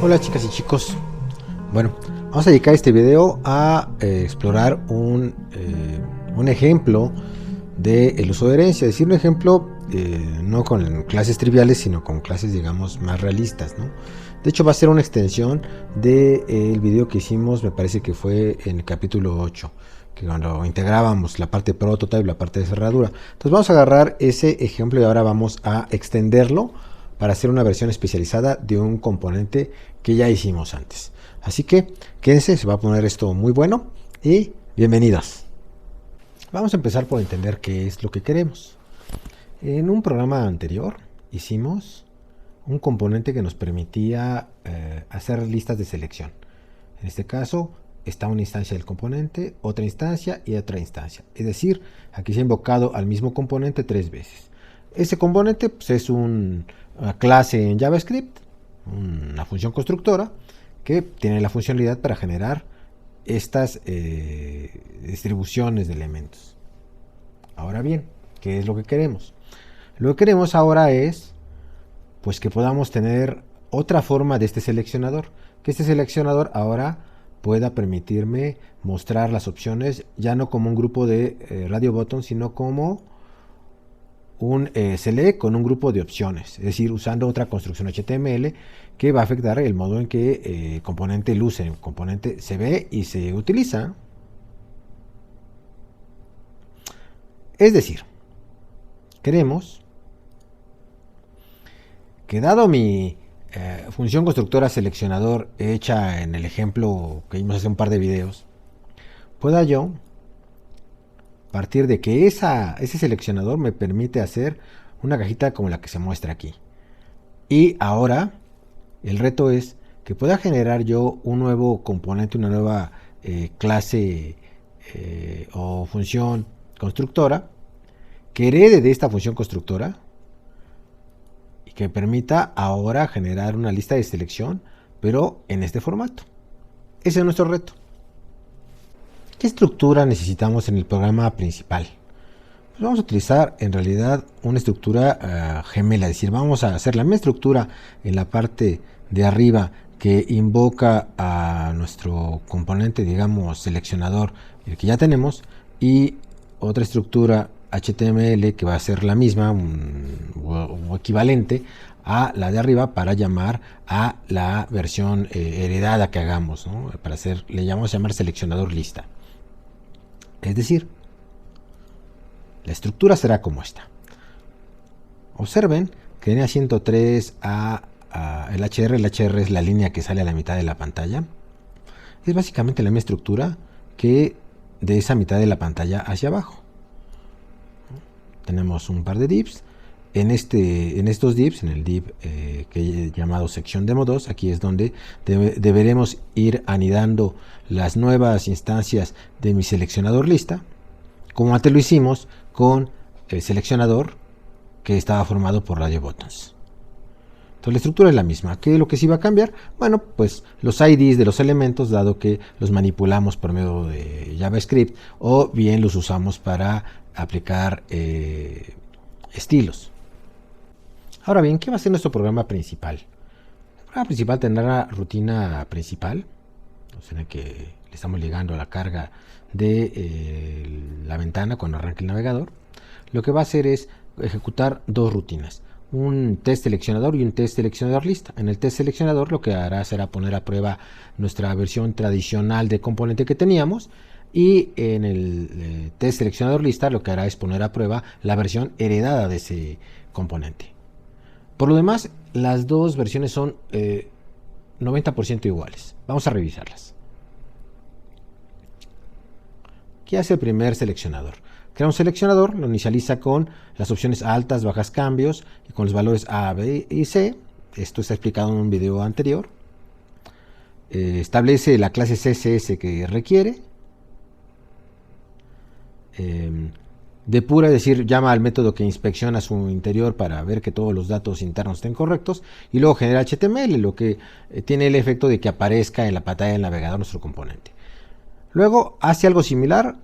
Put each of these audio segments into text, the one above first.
Hola chicas y chicos, bueno, vamos a dedicar este video a explorar un ejemplo del uso de herencia, es decir, un ejemplo no con clases triviales, sino con clases, digamos, más realistas, ¿no? De hecho va a ser una extensión del video que hicimos, me parece que fue en el capítulo 8, que cuando integrábamos la parte prototype y la parte de cerradura. Entonces vamos a agarrar ese ejemplo y ahora vamos a extenderlo para hacer una versión especializada de un componente que ya hicimos antes. Así que quédense, se va a poner esto muy bueno y bienvenidos. Vamos a empezar por entender qué es lo que queremos. En un programa anterior hicimos un componente que nos permitía hacer listas de selección. En este caso está una instancia del componente, otra instancia y otra instancia. Es decir, aquí se ha invocado al mismo componente 3 veces. Ese componente pues, es una clase en JavaScript, una función constructora que tiene la funcionalidad para generar estas distribuciones de elementos. Ahora bien, ¿qué es lo que queremos? Lo que queremos ahora es pues que podamos tener otra forma de este seleccionador, que este seleccionador ahora pueda permitirme mostrar las opciones ya no como un grupo de radio button, sino como un select con un grupo de opciones, es decir, usando otra construcción HTML que va a afectar el modo en que el componente luce, el componente se ve y se utiliza. Es decir, queremos que dado mi función constructora seleccionador hecha en el ejemplo que vimos hace un par de videos, pueda yo partir de que ese seleccionador me permite hacer una cajita como la que se muestra aquí. Y ahora el reto es que pueda generar yo un nuevo componente, una nueva clase o función constructora que herede de esta función constructora y que permita ahora generar una lista de selección, pero en este formato. Ese es nuestro reto. ¿Qué estructura necesitamos en el programa principal? Pues vamos a utilizar en realidad una estructura gemela, es decir, vamos a hacer la misma estructura en la parte de arriba que invoca a nuestro componente, digamos, seleccionador, el que ya tenemos, y otra estructura HTML que va a ser la misma o equivalente a la de arriba para llamar a la versión heredada que hagamos, ¿no? Le llamamos llamar seleccionador lista. Es decir, la estructura será como esta. Observen que en A103 el HR es la línea que sale a la mitad de la pantalla. Es básicamente la misma estructura que de esa mitad de la pantalla hacia abajo. Tenemos un par de divs. En estos divs, en el div que he llamado sección demo 2, aquí es donde deberemos ir anidando las nuevas instancias de mi seleccionador lista, como antes lo hicimos con el seleccionador que estaba formado por radio buttons. Entonces la estructura es la misma. ¿Qué es lo que sí va a cambiar? Bueno, pues los IDs de los elementos, dado que los manipulamos por medio de JavaScript o bien los usamos para aplicar estilos. Ahora bien, ¿qué va a ser nuestro programa principal? El programa principal tendrá una rutina principal, o sea que le estamos ligando a la carga de la ventana cuando arranque el navegador. Lo que va a hacer es ejecutar dos rutinas, un test seleccionador y un test seleccionador lista. En el test seleccionador lo que hará será poner a prueba nuestra versión tradicional de componente que teníamos, y en el test seleccionador lista lo que hará es poner a prueba la versión heredada de ese componente. Por lo demás, las dos versiones son 90% iguales. Vamos a revisarlas. ¿Qué hace el primer seleccionador? Crea un seleccionador, lo inicializa con las opciones altas, bajas, cambios y con los valores A, B y C. Esto está explicado en un video anterior. Establece la clase CSS que requiere. Depura, es decir, llama al método que inspecciona su interior para ver que todos los datos internos estén correctos, y luego genera HTML, lo que tiene el efecto de que aparezca en la pantalla del navegador nuestro componente. Luego hace algo similar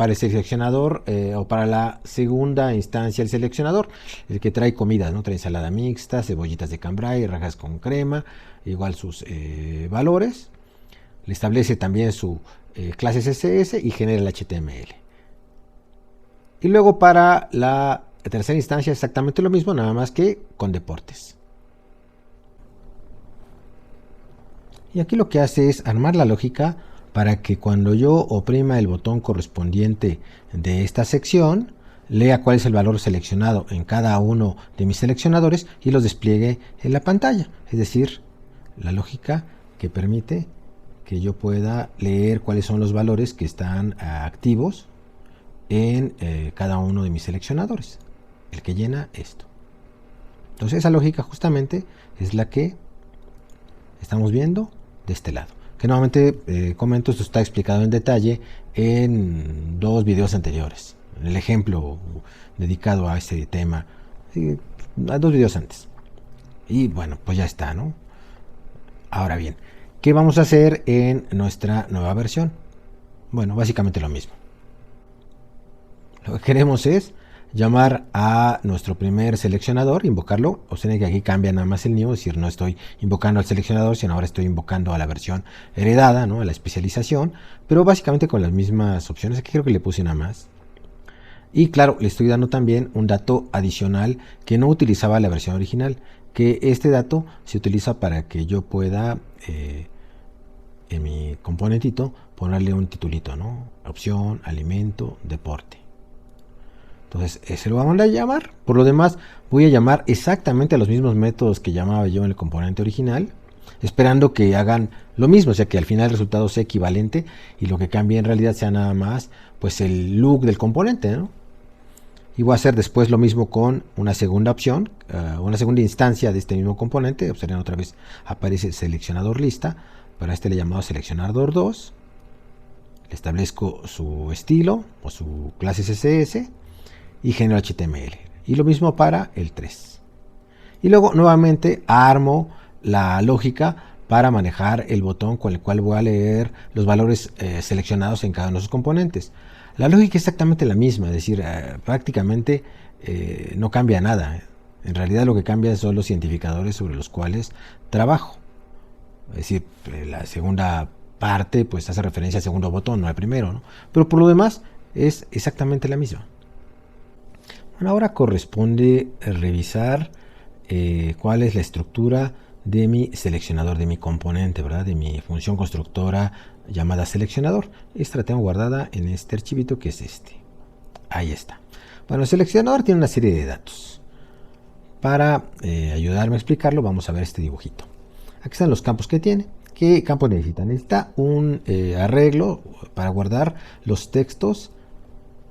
para el seleccionador o para la segunda instancia del seleccionador, el que trae comida, ¿no? Trae ensalada mixta, cebollitas de cambray, rajas con crema, igual sus valores. Le establece también su clase CSS y genera el HTML. Y luego para la tercera instancia exactamente lo mismo, nada más que con deportes. Y aquí lo que hace es armar la lógica para que cuando yo oprima el botón correspondiente de esta sección, lea cuál es el valor seleccionado en cada uno de mis seleccionadores y los despliegue en la pantalla. Es decir, la lógica que permite que yo pueda leer cuáles son los valores que están activos en cada uno de mis seleccionadores. El que llena esto. Entonces esa lógica justamente es la que estamos viendo de este lado. Que nuevamente comento, esto está explicado en detalle en 2 videos anteriores. El ejemplo dedicado a este tema, a 2 videos antes. Y bueno, pues ya está, ¿no? Ahora bien, ¿qué vamos a hacer en nuestra nueva versión? Bueno, básicamente lo mismo. Lo que queremos es llamar a nuestro primer seleccionador, invocarlo. Observen que aquí cambia nada más el new, es decir, no estoy invocando al seleccionador, sino ahora estoy invocando a la versión heredada, ¿no? A la especialización, pero básicamente con las mismas opciones. Aquí creo que le puse una más. Y claro, le estoy dando también un dato adicional que no utilizaba la versión original, que este dato se utiliza para que yo pueda en mi componentito ponerle un titulito, ¿no? Opción, alimento, deporte. Entonces, ese lo vamos a llamar. Por lo demás, voy a llamar exactamente a los mismos métodos que llamaba yo en el componente original, esperando que hagan lo mismo, o sea que al final el resultado sea equivalente y lo que cambie en realidad sea nada más pues el look del componente, ¿no? Y voy a hacer después lo mismo con una segunda opción, una segunda instancia de este mismo componente. Observen, otra vez aparece seleccionador lista. Para este le he llamado seleccionador 2. Le establezco su estilo o su clase CSS y genero HTML. Y lo mismo para el 3. Y luego nuevamente armo la lógica para manejar el botón con el cual voy a leer los valores seleccionados en cada uno de sus componentes. La lógica es exactamente la misma, es decir, prácticamente no cambia nada. En realidad lo que cambia son los identificadores sobre los cuales trabajo. Es decir, la segunda parte pues hace referencia al segundo botón, no al primero, ¿no? Pero por lo demás es exactamente la misma. Bueno, ahora corresponde revisar cuál es la estructura de mi seleccionador, de mi componente, ¿verdad? De mi función constructora llamada seleccionador. Esta la tengo guardada en este archivito que es este. Ahí está. Bueno, el seleccionador tiene una serie de datos. Para ayudarme a explicarlo, vamos a ver este dibujito. Aquí están los campos que tiene. ¿Qué campos necesita? Necesita un arreglo para guardar los textos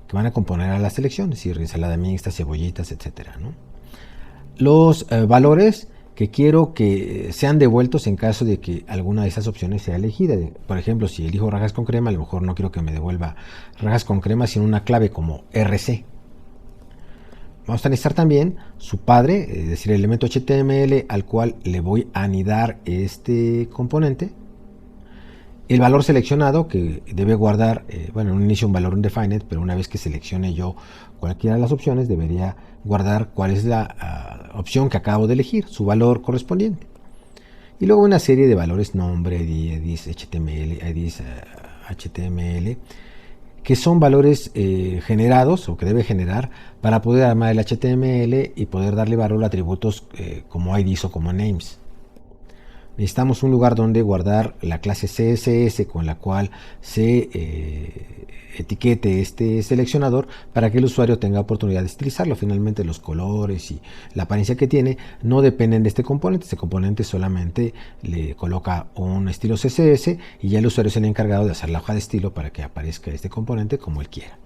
que van a componer a la selección, es decir, ensalada mixta, cebollitas, etcétera, ¿no? Los valores que quiero que sean devueltos en caso de que alguna de esas opciones sea elegida. Por ejemplo, si elijo rajas con crema, a lo mejor no quiero que me devuelva rajas con crema, sino una clave como RC. Vamos a necesitar también su padre, es decir, el elemento HTML al cual le voy a anidar este componente. El valor seleccionado que debe guardar, bueno, en un inicio un valor undefined, pero una vez que seleccione yo cualquiera de las opciones, debería guardar cuál es la opción que acabo de elegir, su valor correspondiente. Y luego una serie de valores nombre, IDs, HTML, IDs, HTML, que son valores generados o que debe generar para poder armar el HTML y poder darle valor a atributos como IDs o como names. Necesitamos un lugar donde guardar la clase CSS con la cual se etiquete este seleccionador para que el usuario tenga oportunidad de utilizarlo. Finalmente los colores y la apariencia que tiene no dependen de este componente solamente le coloca un estilo CSS y ya el usuario es el encargado de hacer la hoja de estilo para que aparezca este componente como él quiera.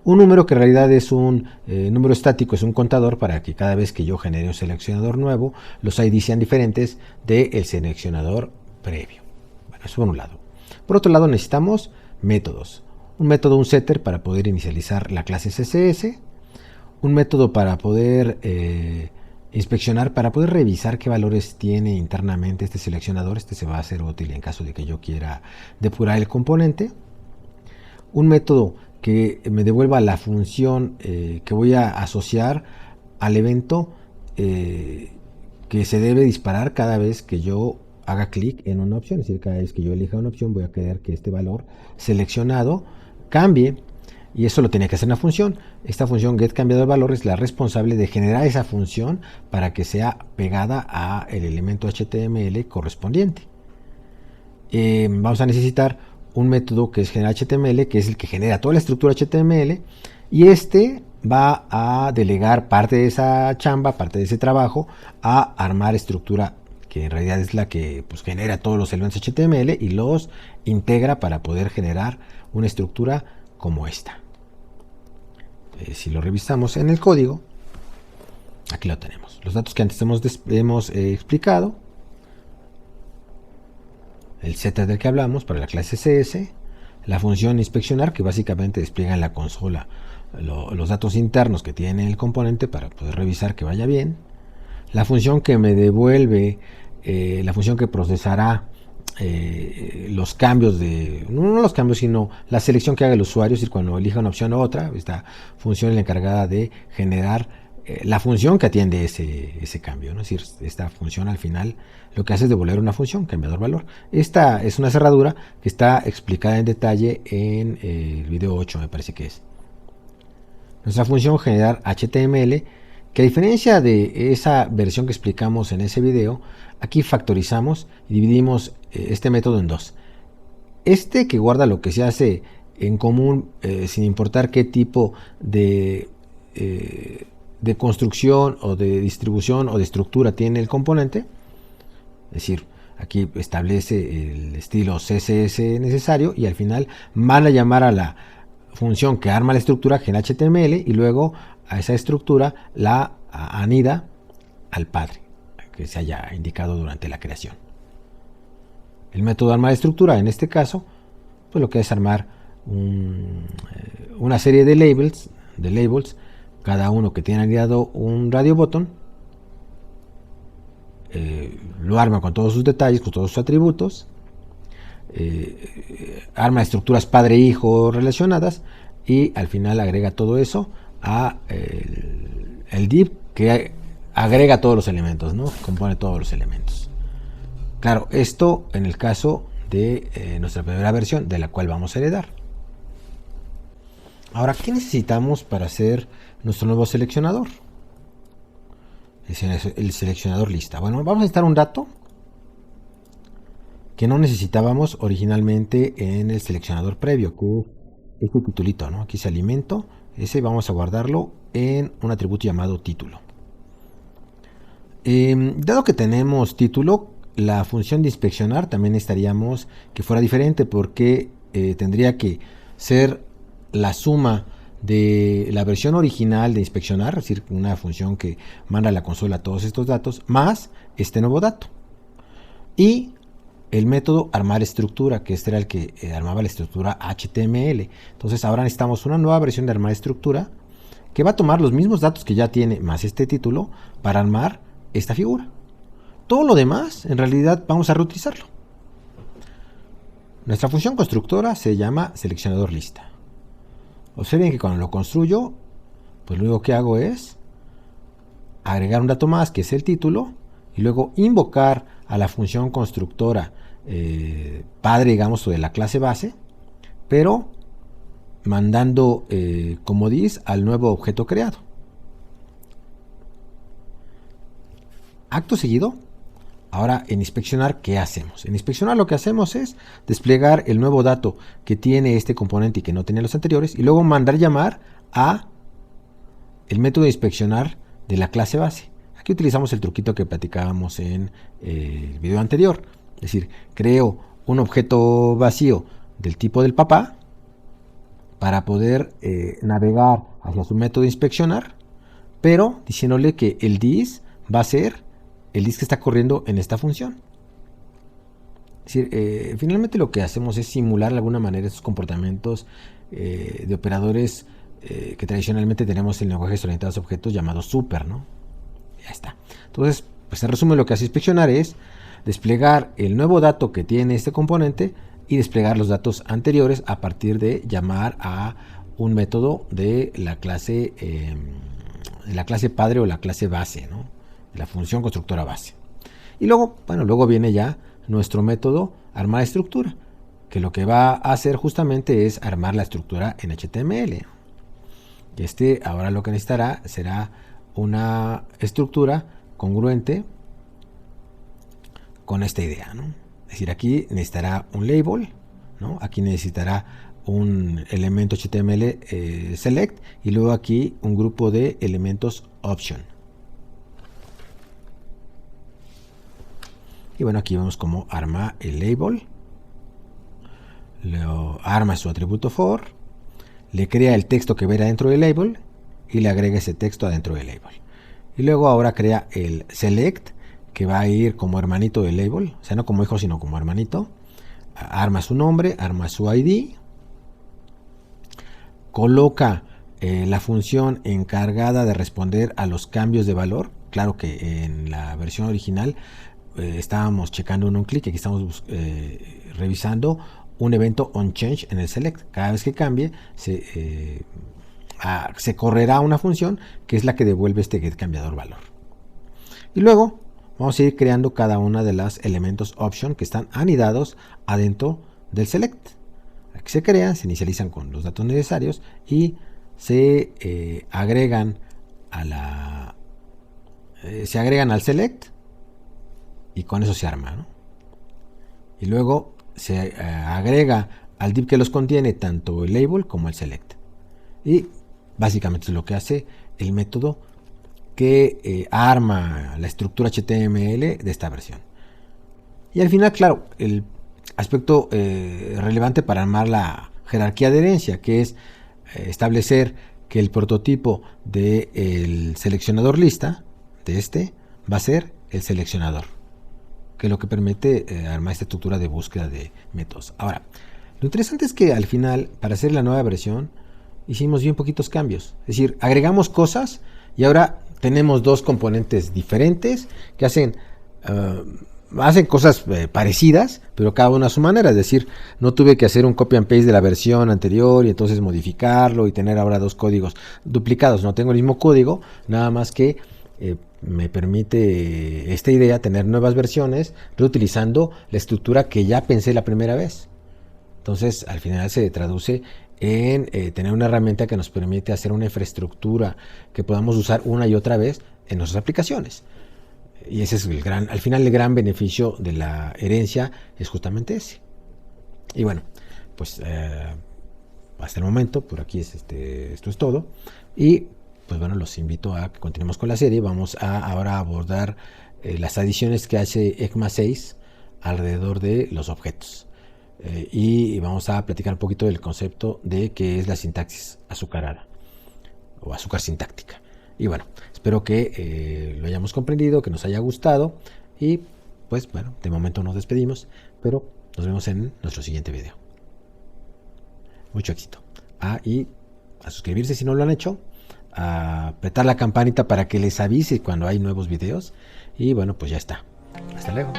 Un número que en realidad es un número estático, es un contador para que cada vez que yo genere un seleccionador nuevo, los ID sean diferentes del seleccionador previo. Bueno, eso por un lado. Por otro lado necesitamos métodos. Un método, un setter para poder inicializar la clase CSS. Un método para poder inspeccionar, para poder revisar qué valores tiene internamente este seleccionador. Este se va a hacer útil en caso de que yo quiera depurar el componente. Un método que me devuelva la función que voy a asociar al evento que se debe disparar cada vez que yo haga clic en una opción. Es decir, cada vez que yo elija una opción voy a querer que este valor seleccionado cambie, y eso lo tiene que hacer una función. Esta función getCambiadorValor es la responsable de generar esa función para que sea pegada al elemento HTML correspondiente. Vamos a necesitar un método que es generar.html, que es el que genera toda la estructura HTML, y este va a delegar parte de esa chamba, parte de ese trabajo, a armar estructura, que en realidad es la que pues, genera todos los elementos HTML y los integra para poder generar una estructura como esta. Si lo revisamos en el código, aquí lo tenemos. Los datos que antes hemos explicado, el setter del que hablamos para la clase CS, la función inspeccionar, que básicamente despliega en la consola los datos internos que tiene el componente para poder revisar que vaya bien, la función que me devuelve, la función que procesará los cambios no los cambios, sino la selección que haga el usuario, es decir, cuando elija una opción u otra, esta función es la encargada de generar la función que atiende ese cambio, ¿no? Es decir, esta función al final lo que hace es devolver una función, cambiador valor. Esta es una cerradura que está explicada en detalle en el video 8, me parece que es. Nuestra función generar HTML, que a diferencia de esa versión que explicamos en ese video, aquí factorizamos y dividimos este método en dos. Este que guarda lo que se hace en común sin importar qué tipo de construcción o de distribución o de estructura tiene el componente, es decir, aquí establece el estilo CSS necesario y al final van a llamar a la función que arma la estructura genera.html y luego a esa estructura la anida al padre que se haya indicado durante la creación. El método armar estructura en este caso pues lo que es armar una serie de labels, cada uno que tiene agregado un radio button, lo arma con todos sus detalles, con todos sus atributos, arma estructuras padre-hijo relacionadas y al final agrega todo eso a el div que agrega todos los elementos, ¿no? Compone todos los elementos. Claro, esto en el caso de nuestra primera versión, de la cual vamos a heredar. Ahora, ¿qué necesitamos para hacer nuestro nuevo seleccionador? El seleccionador lista. Bueno, vamos a necesitar un dato que no necesitábamos originalmente en el seleccionador previo, que es este titulito, ¿no? Aquí se alimento, ese vamos a guardarlo en un atributo llamado título. Dado que tenemos título, la función de inspeccionar también necesitaríamos que fuera diferente, porque tendría que ser la suma de la versión original de inspeccionar, es decir, una función que manda a la consola todos estos datos, más este nuevo dato. Y el método armar estructura, que este era el que armaba la estructura HTML. Entonces ahora necesitamos una nueva versión de armar estructura que va a tomar los mismos datos que ya tiene, más este título, para armar esta figura. Todo lo demás, en realidad, vamos a reutilizarlo. Nuestra función constructora se llama seleccionador lista. Observen que cuando lo construyo, pues lo único que hago es agregar un dato más, que es el título, y luego invocar a la función constructora padre, digamos, o de la clase base, pero mandando como dis al nuevo objeto creado. Acto seguido, ahora en inspeccionar, ¿qué hacemos? En inspeccionar lo que hacemos es desplegar el nuevo dato que tiene este componente y que no tenía los anteriores, y luego mandar llamar a el método de inspeccionar de la clase base. Aquí utilizamos el truquito que platicábamos en el video anterior, es decir, creo un objeto vacío del tipo del papá para poder navegar hacia su método de inspeccionar, pero diciéndole que el dis va a ser el dis que está corriendo en esta función. Es decir, finalmente lo que hacemos es simular de alguna manera esos comportamientos de operadores que tradicionalmente tenemos en lenguajes orientados a objetos llamados super, ¿no? Ya está. Entonces, pues en resumen, lo que hace inspeccionar es desplegar el nuevo dato que tiene este componente y desplegar los datos anteriores a partir de llamar a un método de la clase padre o la clase base, ¿no? De la función constructora base. Y luego, luego viene ya nuestro método armar estructura, que lo que va a hacer justamente es armar la estructura en HTML. Ahora lo que necesitará será una estructura congruente con esta idea, ¿no? Es decir, aquí necesitará un label, ¿no? Aquí necesitará un elemento HTML select y luego aquí un grupo de elementos option. Y bueno, aquí vemos cómo arma el label, lo arma su atributo for, le crea el texto que verá dentro del label y le agrega ese texto adentro del label. Y luego ahora crea el select, que va a ir como hermanito del label, o sea, no como hijo, sino como hermanito. Arma su nombre, arma su ID, coloca la función encargada de responder a los cambios de valor. Claro que en la versión original estábamos checando en un clic, aquí estamos revisando un evento onChange en el select. Cada vez que cambie se correrá una función que es la que devuelve este getCambiador valor. Y luego vamos a ir creando cada una de los elementos option que están anidados adentro del select. Aquí se crean, se inicializan con los datos necesarios y se agregan al select, y con eso se arma, ¿no? Y luego se agrega al div que los contiene tanto el label como el select. Y básicamente es lo que hace el método que arma la estructura HTML de esta versión. Y al final, claro, el aspecto relevante para armar la jerarquía de herencia, que es establecer que el prototipo del seleccionador lista va a ser el seleccionador, que es lo que permite armar esta estructura de búsqueda de métodos. Ahora, lo interesante es que al final, para hacer la nueva versión, hicimos bien poquitos cambios. Es decir, agregamos cosas y ahora tenemos dos componentes diferentes que hacen cosas parecidas, pero cada una a su manera. Es decir, no tuve que hacer un copy and paste de la versión anterior y entonces modificarlo y tener ahora dos códigos duplicados. No tengo el mismo código, nada más que me permite esta idea tener nuevas versiones reutilizando la estructura que ya pensé la primera vez. Entonces, al final se traduce en tener una herramienta que nos permite hacer una infraestructura que podamos usar una y otra vez en nuestras aplicaciones. Y ese es al final el gran beneficio de la herencia es justamente ese. Y bueno, pues hasta el momento, por aquí esto es todo. Y pues bueno, los invito a que continuemos con la serie. Vamos a ahora abordar las adiciones que hace ECMA 6 alrededor de los objetos. Y vamos a platicar un poquito del concepto de qué es la sintaxis azucarada o azúcar sintáctica. Y bueno, espero que lo hayamos comprendido, que nos haya gustado y pues bueno, de momento nos despedimos, pero nos vemos en nuestro siguiente video. Mucho éxito. Y a suscribirse si no lo han hecho, a apretar la campanita para que les avise cuando hay nuevos videos y bueno, pues ya está. Hasta luego.